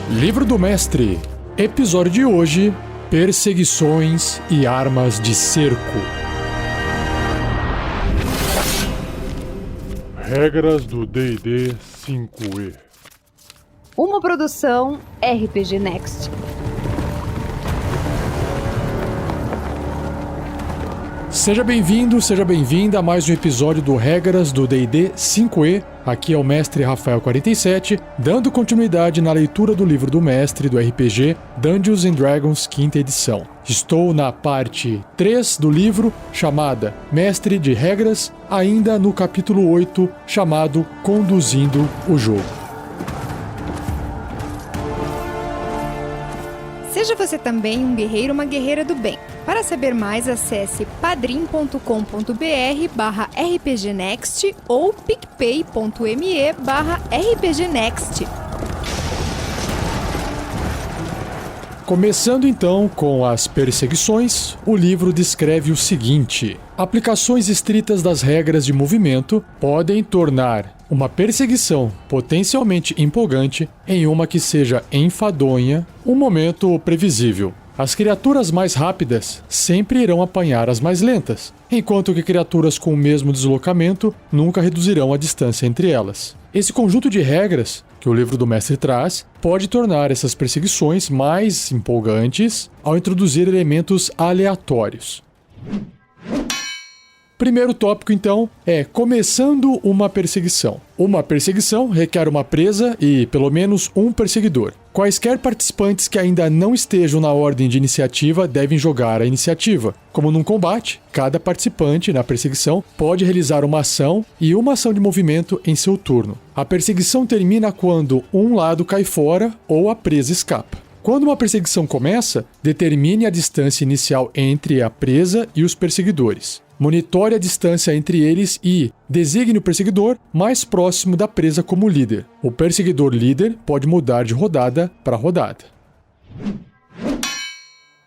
Livro do Mestre, episódio de hoje, Perseguições e Armas de Cerco. Regras do D&D 5e. Uma produção RPG Next. Seja bem-vindo, seja bem-vinda a mais um episódio do Regras do D&D 5e. Aqui é o Mestre Rafael47, dando continuidade na leitura do livro do Mestre do RPG Dungeons & Dragons 5ª edição. Estou na parte 3 do livro, chamada Mestre de Regras, ainda no capítulo 8, chamado Conduzindo o Jogo. Seja você também um guerreiro ou uma guerreira do bem. Para saber mais, acesse padrim.com.br/rpgnext ou picpay.me/rpgnext. Começando então com as perseguições, o livro descreve o seguinte: aplicações estritas das regras de movimento podem tornar uma perseguição potencialmente empolgante em uma que seja enfadonha, um momento previsível. As criaturas mais rápidas sempre irão apanhar as mais lentas, enquanto que criaturas com o mesmo deslocamento nunca reduzirão a distância entre elas. Esse conjunto de regras que o livro do mestre traz pode tornar essas perseguições mais empolgantes ao introduzir elementos aleatórios. Primeiro tópico, então, é começando uma perseguição. Uma perseguição requer uma presa e, pelo menos, um perseguidor. Quaisquer participantes que ainda não estejam na ordem de iniciativa devem jogar a iniciativa. Como num combate, cada participante na perseguição pode realizar uma ação e uma ação de movimento em seu turno. A perseguição termina quando um lado cai fora ou a presa escapa. Quando uma perseguição começa, determine a distância inicial entre a presa e os perseguidores. Monitore a distância entre eles e designe o perseguidor mais próximo da presa como líder. O perseguidor líder pode mudar de rodada para rodada.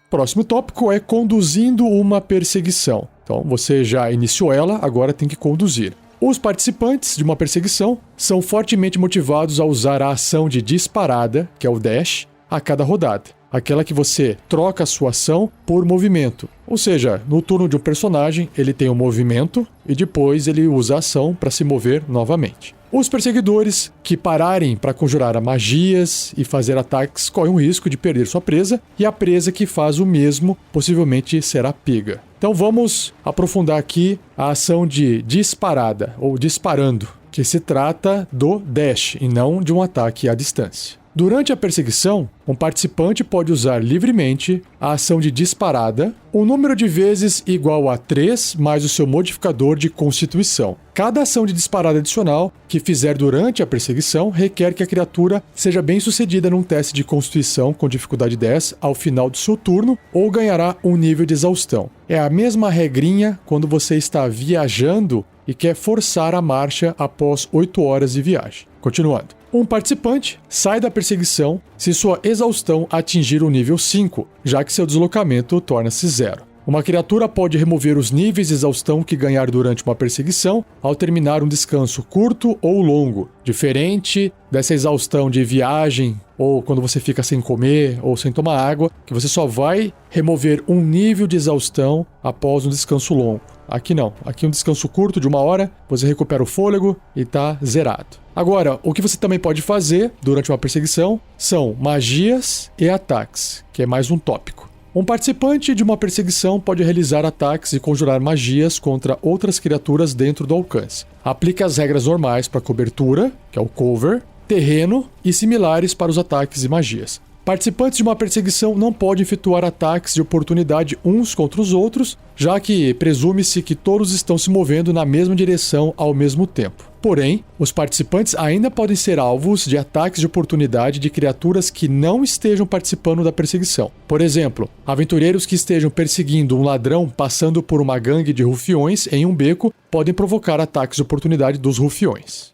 Próximo tópico é conduzindo uma perseguição. Então, você já iniciou ela, agora tem que conduzir. Os participantes de uma perseguição são fortemente motivados a usar a ação de disparada, que é o dash, a cada rodada. Aquela que você troca a sua ação por movimento. Ou seja, no turno de um personagem, ele tem um movimento e depois ele usa a ação para se mover novamente. Os perseguidores que pararem para conjurar magias e fazer ataques correm o risco de perder sua presa, e a presa que faz o mesmo possivelmente será pega. Então vamos aprofundar aqui a ação de disparada ou disparando, que se trata do dash e não de um ataque à distância. Durante a perseguição, um participante pode usar livremente a ação de disparada, um número de vezes igual a 3 mais o seu modificador de constituição. Cada ação de disparada adicional que fizer durante a perseguição requer que a criatura seja bem sucedida num teste de constituição com dificuldade 10 ao final do seu turno ou ganhará um nível de exaustão. É a mesma regrinha quando você está viajando e quer forçar a marcha após 8 horas de viagem. Continuando. Um participante sai da perseguição se sua exaustão atingir o nível 5, já que seu deslocamento torna-se 0. Uma criatura pode remover os níveis de exaustão que ganhar durante uma perseguição ao terminar um descanso curto ou longo, diferente dessa exaustão de viagem ou quando você fica sem comer ou sem tomar água, que você só vai remover um nível de exaustão após um descanso longo. Aqui não, aqui um descanso curto de 1 hora, você recupera o fôlego e está zerado. Agora, o que você também pode fazer durante uma perseguição são magias e ataques, que é mais um tópico. Um participante de uma perseguição pode realizar ataques e conjurar magias contra outras criaturas dentro do alcance. Aplique as regras normais para cobertura, que é o cover, terreno e similares para os ataques e magias. Participantes de uma perseguição não podem efetuar ataques de oportunidade uns contra os outros, já que presume-se que todos estão se movendo na mesma direção ao mesmo tempo. Porém, os participantes ainda podem ser alvos de ataques de oportunidade de criaturas que não estejam participando da perseguição. Por exemplo, aventureiros que estejam perseguindo um ladrão passando por uma gangue de rufiões em um beco podem provocar ataques de oportunidade dos rufiões.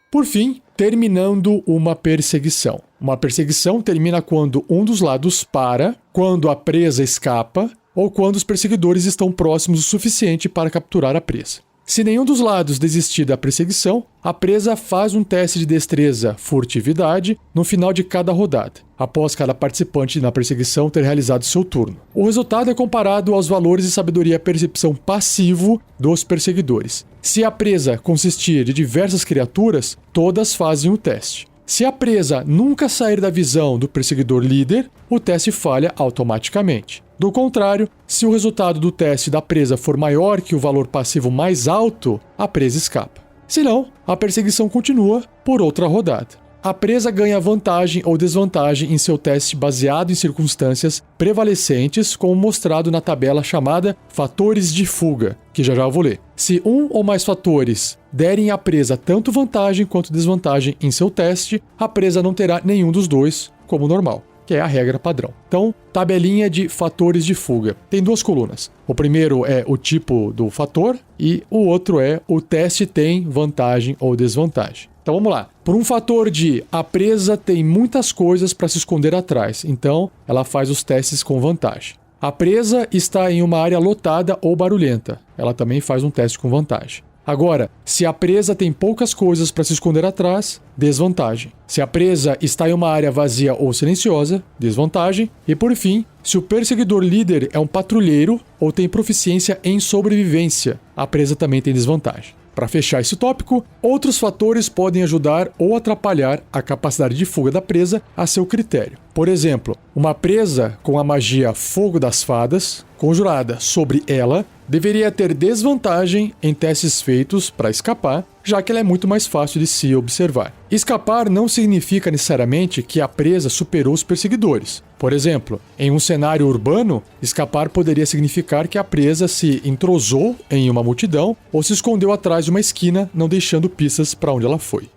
Por fim, terminando uma perseguição. Uma perseguição termina quando um dos lados para, quando a presa escapa ou quando os perseguidores estão próximos o suficiente para capturar a presa. Se nenhum dos lados desistir da perseguição, a presa faz um teste de destreza furtividade no final de cada rodada, após cada participante na perseguição ter realizado seu turno. O resultado é comparado aos valores de sabedoria e percepção passivo dos perseguidores. Se a presa consistir de diversas criaturas, todas fazem o teste. Se a presa nunca sair da visão do perseguidor líder, o teste falha automaticamente. Do contrário, se o resultado do teste da presa for maior que o valor passivo mais alto, a presa escapa. Se não, a perseguição continua por outra rodada. A presa ganha vantagem ou desvantagem em seu teste baseado em circunstâncias prevalecentes, como mostrado na tabela chamada Fatores de Fuga, que já eu vou ler. Se um ou mais fatores derem à presa tanto vantagem quanto desvantagem em seu teste, a presa não terá nenhum dos dois, como normal, que é a regra padrão. Então, tabelinha de fatores de fuga. Tem duas colunas. O primeiro é o tipo do fator e o outro é o teste tem vantagem ou desvantagem. Então vamos lá. Por um fator de a presa tem muitas coisas para se esconder atrás, então ela faz os testes com vantagem. A presa está em uma área lotada ou barulhenta, ela também faz um teste com vantagem. Agora, se a presa tem poucas coisas para se esconder atrás, desvantagem. Se a presa está em uma área vazia ou silenciosa, desvantagem. E por fim, se o perseguidor líder é um patrulheiro ou tem proficiência em sobrevivência, a presa também tem desvantagem. Para fechar esse tópico, outros fatores podem ajudar ou atrapalhar a capacidade de fuga da presa a seu critério. Por exemplo, uma presa com a magia Fogo das Fadas, conjurada sobre ela, deveria ter desvantagem em testes feitos para escapar, já que ela é muito mais fácil de se observar. Escapar não significa necessariamente que a presa superou os perseguidores. Por exemplo, em um cenário urbano, escapar poderia significar que a presa se entrosou em uma multidão ou se escondeu atrás de uma esquina, não deixando pistas para onde ela foi.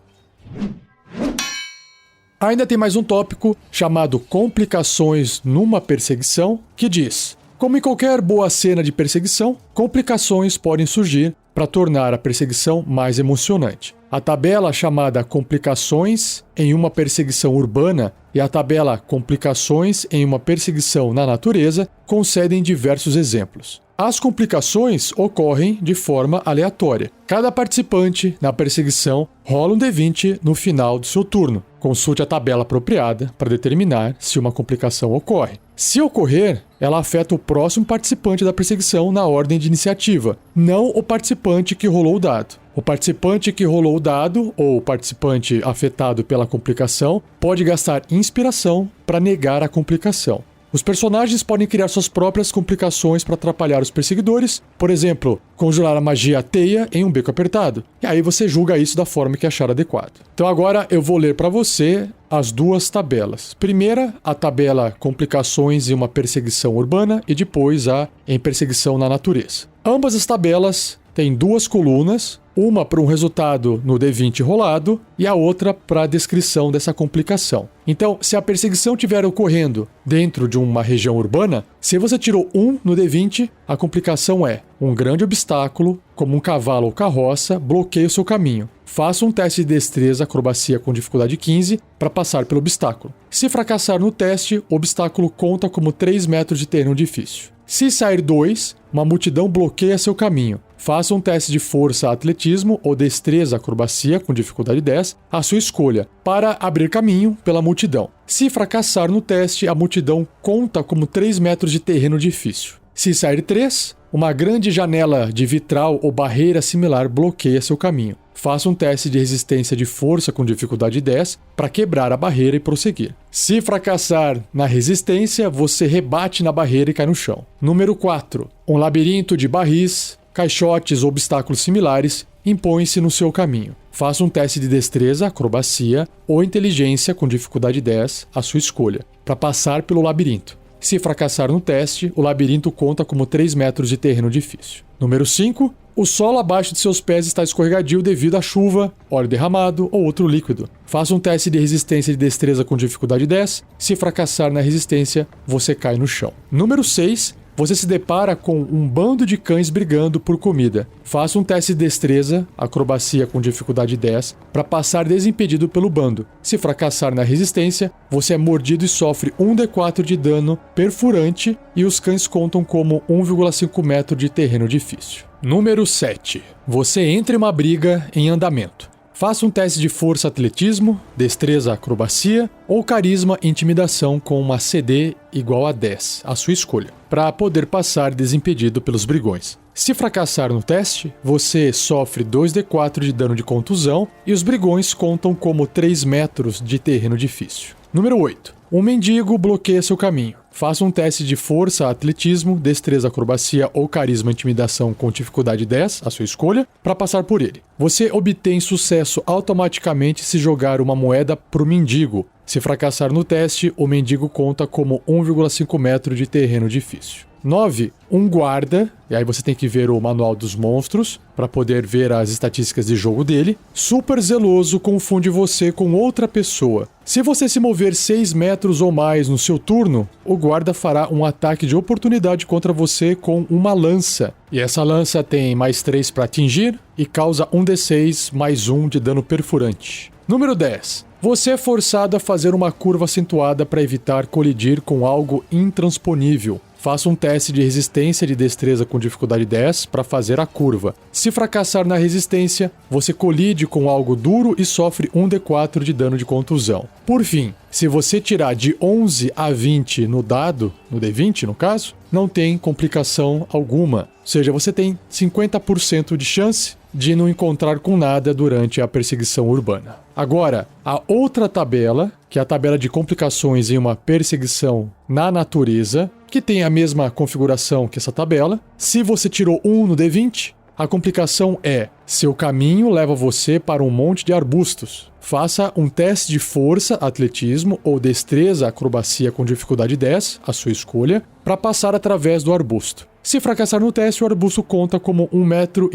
Ainda tem mais um tópico chamado complicações numa perseguição, que diz: como em qualquer boa cena de perseguição, complicações podem surgir para tornar a perseguição mais emocionante. A tabela chamada Complicações em uma perseguição urbana e a tabela Complicações em uma perseguição na natureza concedem diversos exemplos. As complicações ocorrem de forma aleatória. Cada participante na perseguição rola um D20 no final do seu turno. Consulte a tabela apropriada para determinar se uma complicação ocorre. Se ocorrer, ela afeta o próximo participante da perseguição na ordem de iniciativa, não o participante que rolou o dado. O participante que rolou o dado, ou o participante afetado pela complicação, pode gastar inspiração para negar a complicação. Os personagens podem criar suas próprias complicações para atrapalhar os perseguidores, por exemplo, conjurar a magia teia em um beco apertado. E aí você julga isso da forma que achar adequado. Então agora eu vou ler para você as duas tabelas. Primeira, a tabela Complicações em uma perseguição urbana e depois a em perseguição na natureza. Ambas as tabelas têm duas colunas, uma para um resultado no D20 rolado e a outra para a descrição dessa complicação. Então, se a perseguição estiver ocorrendo dentro de uma região urbana, se você tirou 1 no D20, a complicação é: um grande obstáculo, como um cavalo ou carroça, bloqueia o seu caminho. Faça um teste de destreza acrobacia com dificuldade 15 para passar pelo obstáculo. Se fracassar no teste, o obstáculo conta como 3 metros de terreno difícil. Se sair 2, uma multidão bloqueia seu caminho. Faça um teste de força atletismo ou destreza acrobacia com dificuldade 10, à sua escolha, para abrir caminho pela multidão. Se fracassar no teste, a multidão conta como 3 metros de terreno difícil. Se sair 3, uma grande janela de vitral ou barreira similar bloqueia seu caminho. Faça um teste de resistência de força com dificuldade 10 para quebrar a barreira e prosseguir. Se fracassar na resistência, você rebate na barreira e cai no chão. Número 4. Um labirinto de barris, caixotes ou obstáculos similares impõe-se no seu caminho. Faça um teste de destreza, acrobacia ou inteligência com dificuldade 10, à sua escolha, para passar pelo labirinto. Se fracassar no teste, o labirinto conta como 3 metros de terreno difícil. Número 5. O solo abaixo de seus pés está escorregadio devido à chuva, óleo derramado ou outro líquido. Faça um teste de resistência de destreza com dificuldade 10. Se fracassar na resistência, você cai no chão. Número 6. Você se depara com um bando de cães brigando por comida. Faça um teste de destreza, acrobacia com dificuldade 10, para passar desimpedido pelo bando. Se fracassar na resistência, você é mordido e sofre 1d4 de dano perfurante e os cães contam como 1,5 metro de terreno difícil. Número 7. Você entra em uma briga em andamento. Faça um teste de força atletismo, destreza acrobacia ou carisma intimidação com uma CD igual a 10, a sua escolha, para poder passar desimpedido pelos brigões. Se fracassar no teste, você sofre 2d4 de dano de contusão e os brigões contam como 3 metros de terreno difícil. Número 8. Um mendigo bloqueia seu caminho. Faça um teste de força, atletismo, destreza, acrobacia ou carisma intimidação com dificuldade 10, a sua escolha, para passar por ele. Você obtém sucesso automaticamente se jogar uma moeda pro mendigo. Se fracassar no teste, o mendigo conta como 1,5 metro de terreno difícil. 9. Um guarda, e aí você tem que ver o manual dos monstros para poder ver as estatísticas de jogo dele. Super zeloso confunde você com outra pessoa. Se você se mover 6 metros ou mais no seu turno, o guarda fará um ataque de oportunidade contra você com uma lança. E essa lança tem mais 3 para atingir e causa 1d6 mais 1 de dano perfurante. Número 10. Você é forçado a fazer uma curva acentuada para evitar colidir com algo intransponível. Faça um teste de resistência de destreza com dificuldade 10 para fazer a curva. Se fracassar na resistência, você colide com algo duro e sofre 1d4 de dano de contusão. Por fim, se você tirar de 11 a 20 no dado, no D20 no caso, não tem complicação alguma. Ou seja, você tem 50% de chance de não encontrar com nada durante a perseguição urbana. Agora, a outra tabela, que é a tabela de complicações em uma perseguição na natureza, que tem a mesma configuração que essa tabela. Se você tirou 1 no D20, a complicação é: seu caminho leva você para um monte de arbustos. Faça um teste de força, atletismo ou destreza, acrobacia com dificuldade 10, a sua escolha, para passar através do arbusto. Se fracassar no teste, o arbusto conta como 1,5 metro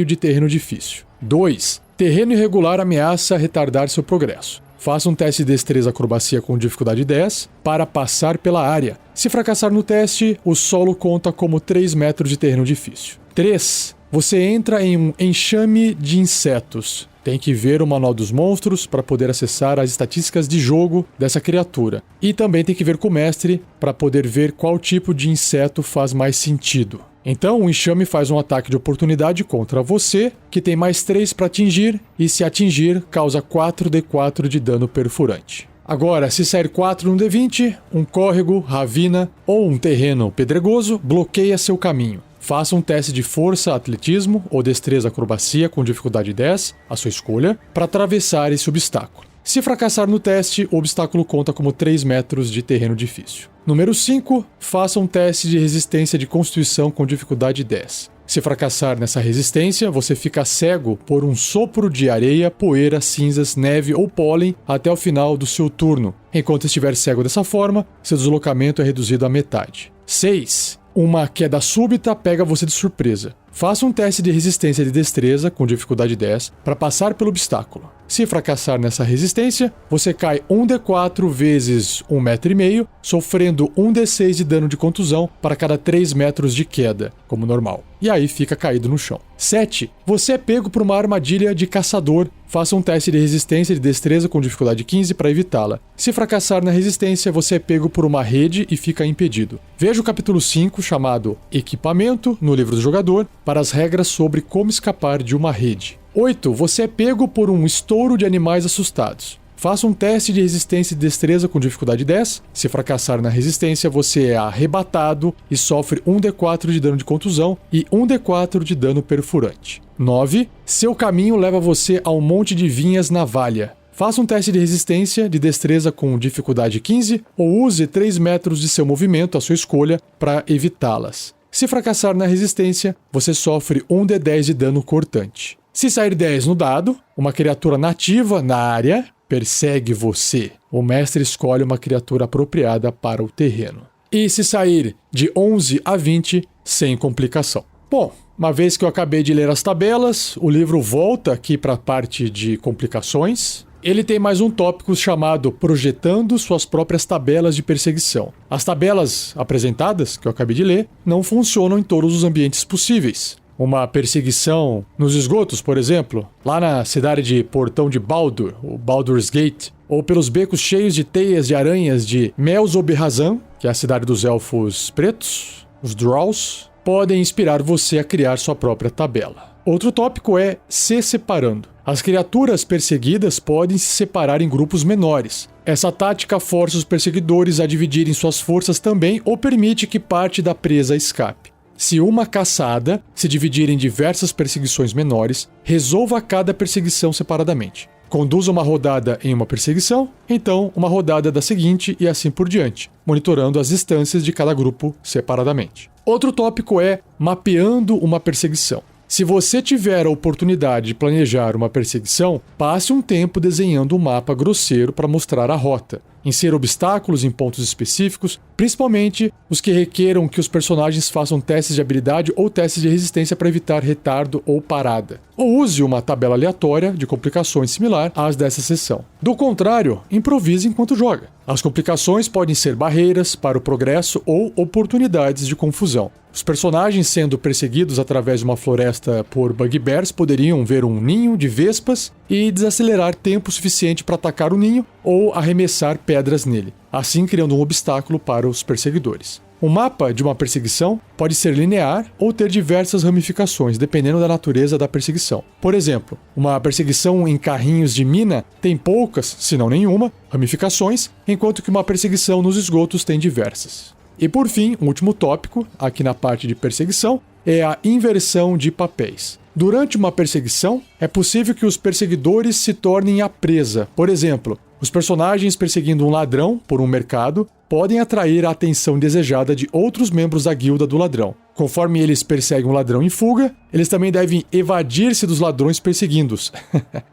de terreno difícil. 2. Terreno irregular ameaça retardar seu progresso. Faça um teste de destreza acrobacia com dificuldade 10 para passar pela área. Se fracassar no teste, o solo conta como 3 metros de terreno difícil. 3. Você entra em um enxame de insetos. Tem que ver o manual dos monstros para poder acessar as estatísticas de jogo dessa criatura. E também tem que ver com o mestre para poder ver qual tipo de inseto faz mais sentido. Então, o enxame faz um ataque de oportunidade contra você, que tem mais 3 para atingir, e se atingir, causa 4d4 de dano perfurante. Agora, se sair 4 no D20, um córrego, ravina ou um terreno pedregoso bloqueia seu caminho. Faça um teste de força, atletismo ou destreza acrobacia com dificuldade 10, a sua escolha, para atravessar esse obstáculo. Se fracassar no teste, o obstáculo conta como 3 metros de terreno difícil. Número 5. Faça um teste de resistência de constituição com dificuldade 10. Se fracassar nessa resistência, você fica cego por um sopro de areia, poeira, cinzas, neve ou pólen até o final do seu turno. Enquanto estiver cego dessa forma, seu deslocamento é reduzido à metade. 6. Uma queda súbita pega você de surpresa. Faça um teste de resistência de destreza com dificuldade 10 para passar pelo obstáculo. Se fracassar nessa resistência, você cai 1d4 vezes 1,5 metro, sofrendo 1d6 de dano de contusão para cada 3 metros de queda, como normal. E aí fica caído no chão. 7. Você é pego por uma armadilha de caçador. Faça um teste de resistência de destreza com dificuldade 15 para evitá-la. Se fracassar na resistência, você é pego por uma rede e fica impedido. Veja o capítulo 5, chamado Equipamento, no livro do jogador, para as regras sobre como escapar de uma rede. 8. Você é pego por um estouro de animais assustados. Faça um teste de resistência e destreza com dificuldade 10. Se fracassar na resistência, você é arrebatado e sofre 1d4 de dano de contusão e 1d4 de dano perfurante. 9. Seu caminho leva você a um monte de vinhas na valha. Faça um teste de resistência de destreza com dificuldade 15 ou use 3 metros de seu movimento, à sua escolha, para evitá-las. Se fracassar na resistência, você sofre 1d10 de dano cortante. Se sair 10 no dado, uma criatura nativa na área persegue você. O mestre escolhe uma criatura apropriada para o terreno. E se sair de 11 a 20, sem complicação. Bom, uma vez que eu acabei de ler as tabelas, o livro volta aqui para a parte de complicações. Ele tem mais um tópico chamado Projetando suas próprias tabelas de perseguição. As tabelas apresentadas, que eu acabei de ler, não funcionam em todos os ambientes possíveis. Uma perseguição nos esgotos, por exemplo, lá na cidade de Portão de Baldur, o Baldur's Gate, ou pelos becos cheios de teias de aranhas de Mel-Zob-Razan, que é a cidade dos elfos pretos, os Drolls, podem inspirar você a criar sua própria tabela. Outro tópico é se separando. As criaturas perseguidas podem se separar em grupos menores. Essa tática força os perseguidores a dividirem suas forças também ou permite que parte da presa escape. Se uma caçada se dividir em diversas perseguições menores, resolva cada perseguição separadamente. Conduza uma rodada em uma perseguição, então uma rodada da seguinte e assim por diante, monitorando as distâncias de cada grupo separadamente. Outro tópico é mapeando uma perseguição. Se você tiver a oportunidade de planejar uma perseguição, passe um tempo desenhando um mapa grosseiro para mostrar a rota. Insira obstáculos em pontos específicos, principalmente os que requeram que os personagens façam testes de habilidade ou testes de resistência para evitar retardo ou parada. Ou use uma tabela aleatória de complicações similar às dessa seção. Do contrário, improvise enquanto joga. As complicações podem ser barreiras para o progresso ou oportunidades de confusão. Os personagens sendo perseguidos através de uma floresta por bugbears poderiam ver um ninho de vespas e desacelerar tempo suficiente para atacar o ninho ou arremessar pedras nele, assim criando um obstáculo para os perseguidores. O mapa de uma perseguição pode ser linear ou ter diversas ramificações, dependendo da natureza da perseguição. Por exemplo, uma perseguição em carrinhos de mina tem poucas, se não nenhuma, ramificações, enquanto que uma perseguição nos esgotos tem diversas. E por fim, um último tópico, aqui na parte de perseguição, é a inversão de papéis. Durante uma perseguição, é possível que os perseguidores se tornem a presa. Por exemplo, os personagens perseguindo um ladrão por um mercado podem atrair a atenção desejada de outros membros da guilda do ladrão. Conforme eles perseguem um ladrão em fuga, eles também devem evadir-se dos ladrões perseguindo-os.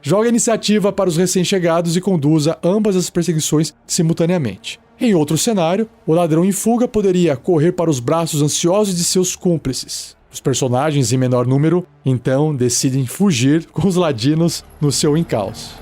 Jogue a iniciativa para os recém-chegados e conduza ambas as perseguições simultaneamente. Em outro cenário, o ladrão em fuga poderia correr para os braços ansiosos de seus cúmplices. Os personagens em menor número, então, decidem fugir com os ladinos no seu encalço.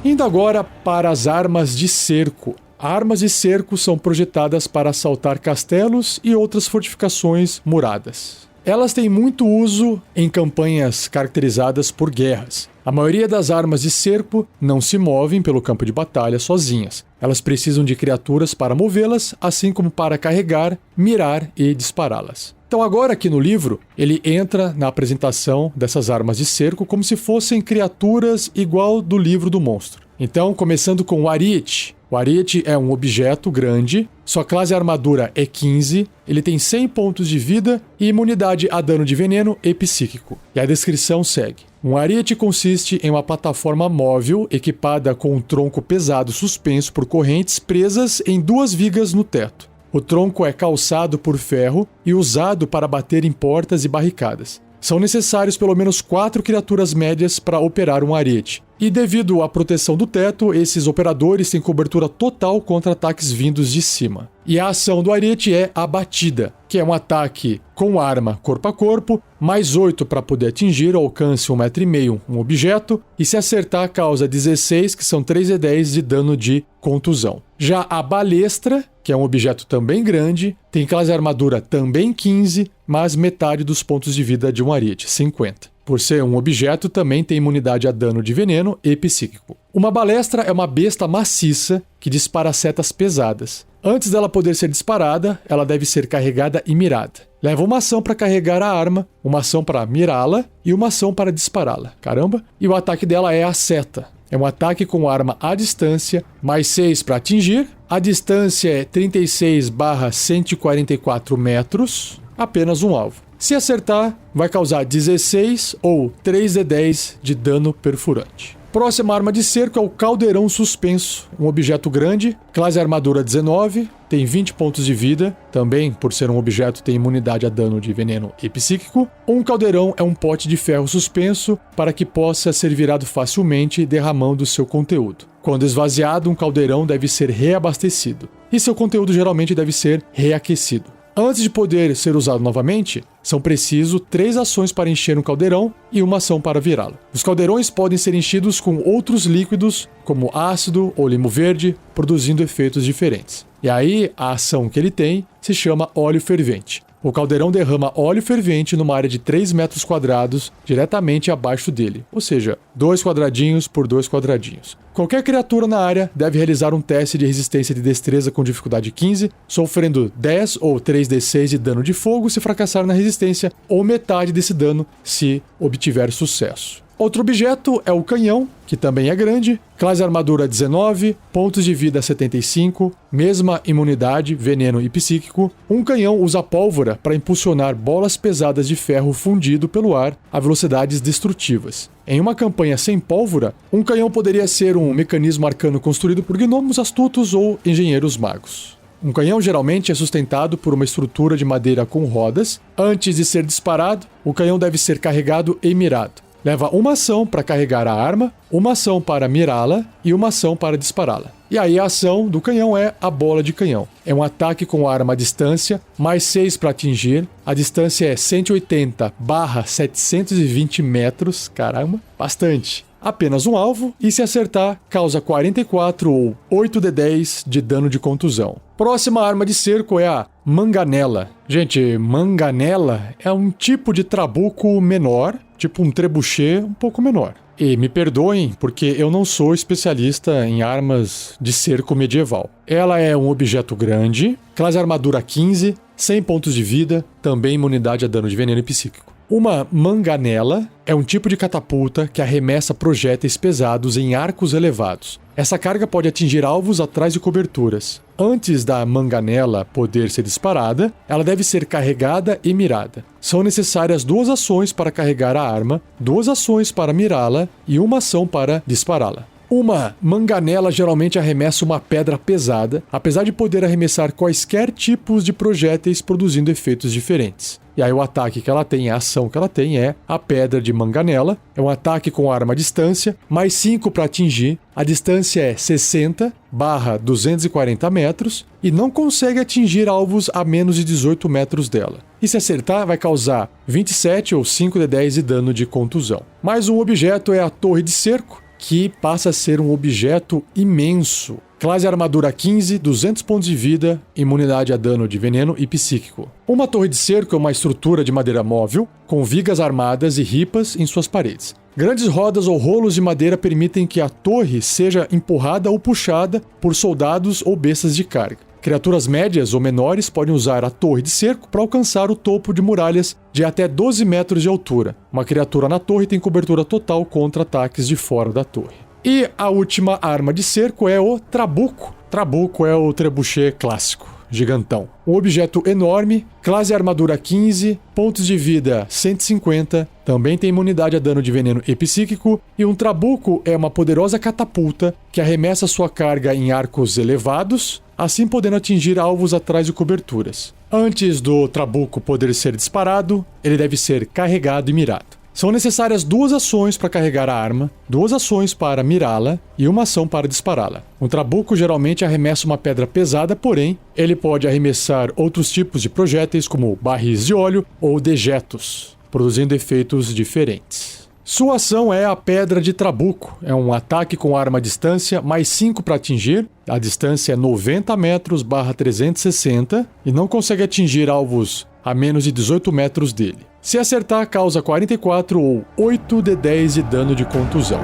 Indo agora para as armas de cerco. Armas de cerco são projetadas para assaltar castelos e outras fortificações muradas. Elas têm muito uso em campanhas caracterizadas por guerras. A maioria das armas de cerco não se movem pelo campo de batalha sozinhas. Elas precisam de criaturas para movê-las, assim como para carregar, mirar e dispará-las. Então agora aqui no livro, ele entra na apresentação dessas armas de cerco como se fossem criaturas igual do livro do monstro. Então, começando com o Ariete. O Ariete é um objeto grande, sua classe armadura é 15, ele tem 100 pontos de vida e imunidade a dano de veneno e psíquico. E a descrição segue. Um ariete consiste em uma plataforma móvel equipada com um tronco pesado suspenso por correntes presas em 2 vigas no teto. O tronco é calçado por ferro e usado para bater em portas e barricadas. São necessários pelo menos 4 criaturas médias para operar um ariete. E devido à proteção do teto, esses operadores têm cobertura total contra ataques vindos de cima. E a ação do ariete é a batida, que é um ataque com arma corpo a corpo, mais 8 para poder atingir ao alcance 1,5 m um objeto, e se acertar causa 16, que são 3d10 de dano de contusão. Já a balestra, que é um objeto também grande, tem classe armadura também 15, mas metade dos pontos de vida de um ariete, 50. Por ser um objeto, também tem imunidade a dano de veneno e psíquico. Uma balestra é uma besta maciça que dispara setas pesadas. Antes dela poder ser disparada, ela deve ser carregada e mirada. Leva uma ação para carregar a arma, uma ação para mirá-la e uma ação para dispará-la. Caramba! E o ataque dela é a seta. É um ataque com arma à distância, mais 6 para atingir. A distância é 36/144 metros, apenas um alvo. Se acertar, vai causar 16 ou 3d10 de dano perfurante. Próxima arma de cerco é o caldeirão suspenso, um objeto grande, classe armadura 19, tem 20 pontos de vida, também por ser um objeto tem imunidade a dano de veneno e psíquico. Um caldeirão é um pote de ferro suspenso para que possa ser virado facilmente derramando seu conteúdo. Quando esvaziado, um caldeirão deve ser reabastecido, e seu conteúdo geralmente deve ser reaquecido. Antes de poder ser usado novamente, são preciso 3 ações para encher um caldeirão e uma ação para virá-lo. Os caldeirões podem ser enchidos com outros líquidos, como ácido ou limo verde, produzindo efeitos diferentes. E aí, a ação que ele tem se chama óleo fervente. O caldeirão derrama óleo fervente numa área de 3 metros quadrados diretamente abaixo dele, ou seja, 2 quadradinhos por 2 quadradinhos. Qualquer criatura na área deve realizar um teste de resistência de destreza com dificuldade 15, sofrendo 10 ou 3d6 de dano de fogo se fracassar na resistência, ou metade desse dano se obtiver sucesso. Outro objeto é o canhão, que também é grande, classe armadura 19, pontos de vida 75, mesma imunidade, veneno e psíquico. Um canhão usa pólvora para impulsionar bolas pesadas de ferro fundido pelo ar a velocidades destrutivas. Em uma campanha sem pólvora, um canhão poderia ser um mecanismo arcano construído por gnomos astutos ou engenheiros magos. Um canhão geralmente é sustentado por uma estrutura de madeira com rodas. Antes de ser disparado, o canhão deve ser carregado e mirado. Leva uma ação para carregar a arma, uma ação para mirá-la e uma ação para dispará-la. E aí a ação do canhão é a bola de canhão. É um ataque com a arma à distância, mais 6 para atingir. A distância é 180/720 metros. Caramba, bastante. Apenas um alvo, e se acertar, causa 44 ou 8d10 de dano de contusão. Próxima arma de cerco é a manganela. Gente, manganela é um tipo de trabuco menor, tipo um trebuchet um pouco menor. E me perdoem, porque eu não sou especialista em armas de cerco medieval. Ela é um objeto grande, classe armadura 15, 100 pontos de vida, também imunidade a dano de veneno e psíquico. Uma manganela é um tipo de catapulta que arremessa projéteis pesados em arcos elevados. Essa carga pode atingir alvos atrás de coberturas. Antes da manganela poder ser disparada, ela deve ser carregada e mirada. São necessárias 2 ações para carregar a arma, 2 ações para mirá-la e uma ação para dispará-la. Uma manganela geralmente arremessa uma pedra pesada, apesar de poder arremessar quaisquer tipos de projéteis produzindo efeitos diferentes. E aí o ataque que ela tem, a ação que ela tem é a pedra de manganela. É um ataque com arma à distância, mais 5 para atingir. A distância é 60/240 metros e não consegue atingir alvos a menos de 18 metros dela. E se acertar, vai causar 27 ou 5d10 de dano de contusão. Mais um objeto é a torre de cerco, que passa a ser um objeto imenso. Classe armadura 15, 200 pontos de vida, imunidade a dano de veneno e psíquico. Uma torre de cerco é uma estrutura de madeira móvel, com vigas armadas e ripas em suas paredes. Grandes rodas ou rolos de madeira permitem que a torre seja empurrada ou puxada por soldados ou bestas de carga. Criaturas médias ou menores podem usar a torre de cerco para alcançar o topo de muralhas de até 12 metros de altura. Uma criatura na torre tem cobertura total contra ataques de fora da torre. E a última arma de cerco é o trabuco. Trabuco é o trebuchet clássico, gigantão. Um objeto enorme, classe armadura 15, pontos de vida 150, também tem imunidade a dano de veneno e psíquico, e um trabuco é uma poderosa catapulta que arremessa sua carga em arcos elevados, assim podendo atingir alvos atrás de coberturas. Antes do trabuco poder ser disparado, ele deve ser carregado e mirado. São necessárias 2 ações para carregar a arma, 2 ações para mirá-la e uma ação para dispará-la. Um trabuco geralmente arremessa uma pedra pesada, porém, ele pode arremessar outros tipos de projéteis, como barris de óleo ou dejetos, produzindo efeitos diferentes. Sua ação é a pedra de trabuco. É um ataque com arma à distância, mais 5 para atingir. A distância é 90 metros/360 e não consegue atingir alvos a menos de 18 metros dele. Se acertar, causa 44 ou 8d10 de dano de contusão.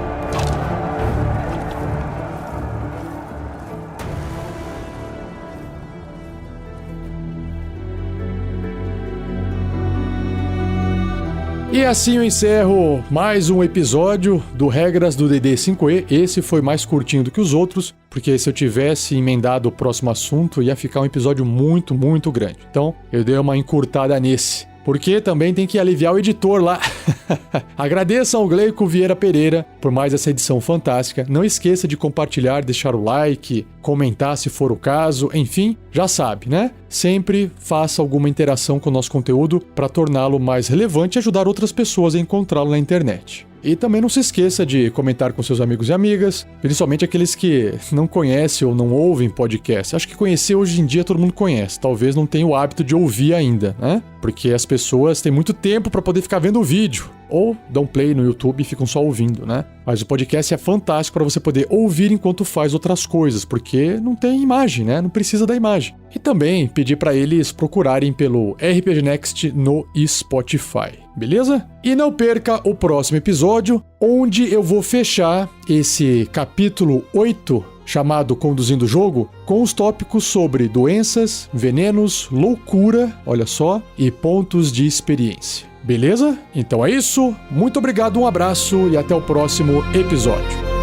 E assim eu encerro mais um episódio do Regras do D&D 5e. Esse foi mais curtinho do que os outros, porque se eu tivesse emendado o próximo assunto, ia ficar um episódio muito, muito grande. Então, eu dei uma encurtada nesse. Porque também tem que aliviar o editor lá. Agradeço ao Gleico Vieira Pereira por mais essa edição fantástica. Não esqueça de compartilhar, deixar o like, comentar se for o caso. Enfim, já sabe, né? Sempre faça alguma interação com o nosso conteúdo para torná-lo mais relevante e ajudar outras pessoas a encontrá-lo na internet. E também não se esqueça de comentar com seus amigos e amigas, principalmente aqueles que não conhecem ou não ouvem podcast. Acho que conhecer hoje em dia todo mundo conhece, talvez não tenha o hábito de ouvir ainda, né? Porque as pessoas têm muito tempo para poder ficar vendo o vídeo, ou dão play no YouTube e ficam só ouvindo, né? Mas o podcast é fantástico para você poder ouvir enquanto faz outras coisas, porque não tem imagem, né? Não precisa da imagem. E também pedir para eles procurarem pelo RPG Next no Spotify, beleza? E não perca o próximo episódio, onde eu vou fechar esse capítulo 8, chamado Conduzindo o Jogo, com os tópicos sobre doenças, venenos, loucura, olha só, e pontos de experiência. Beleza? Então é isso, muito obrigado, um abraço e até o próximo episódio.